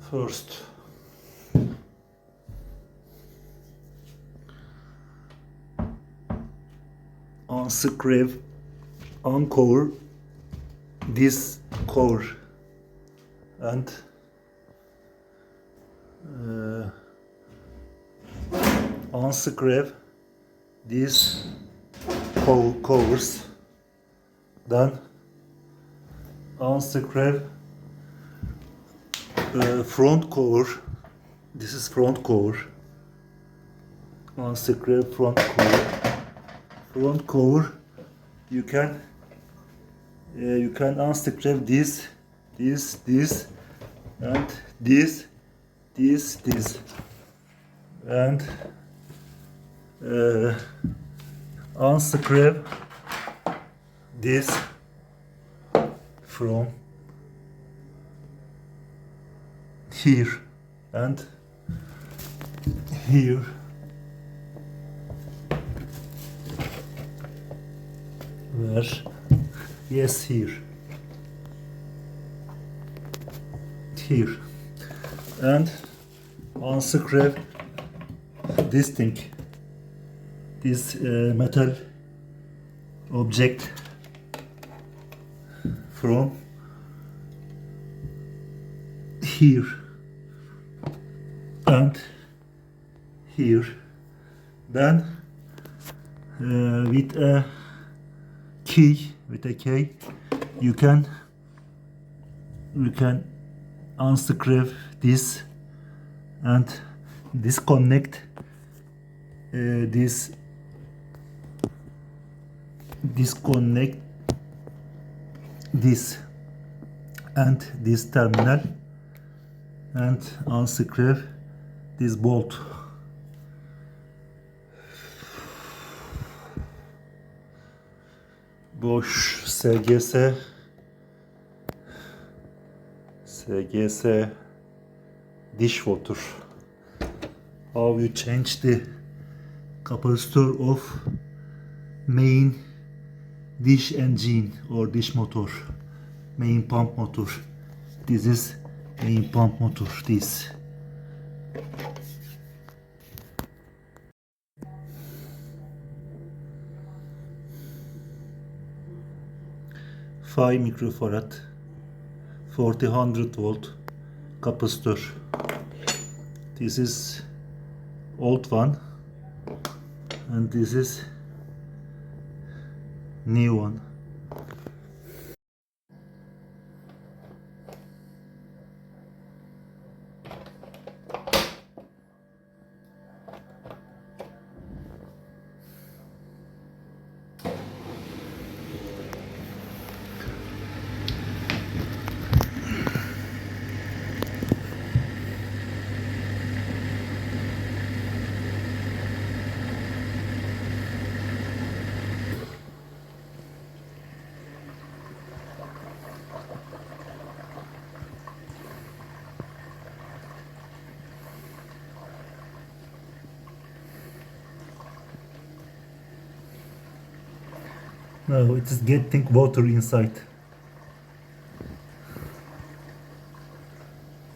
First, unscrew, uncover this cover and unscrew these covers, then unscrew front cover. This is front cover. Unscrew front cover. Front cover. You can unscrew this, and this, and unscrew this from here and here. Where? Yes, here. Here. And unscrew this thing. This metal object from here and here. Then with a key, you can unscrew this and disconnect disconnect this and this terminal and unscrew this bolt. Bosch Sgs Dishwasher. How you change the capacitor of main dish engine or dish motor, main pump motor. This is main pump motor. This. Five microfarad, 400 volt capacitor. This is old one, and this is new one. Now it is getting water inside.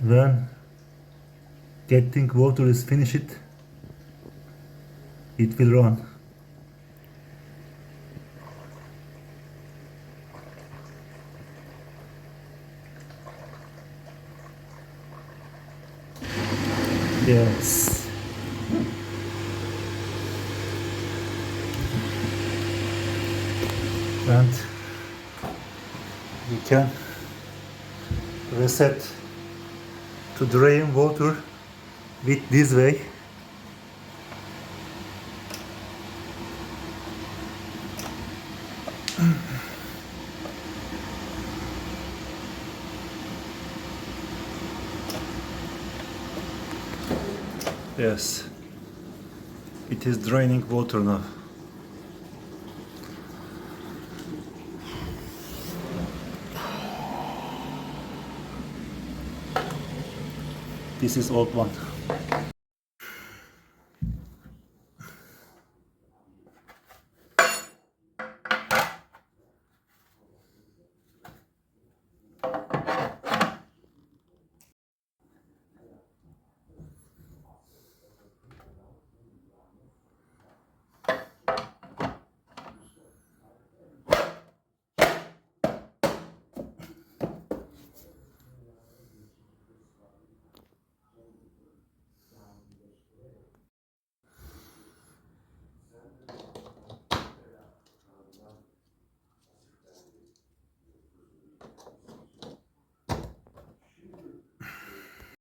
When getting water is finished, it will run. Yes. And we can reset to drain water with this way. Yes, it is draining water now. This is old one.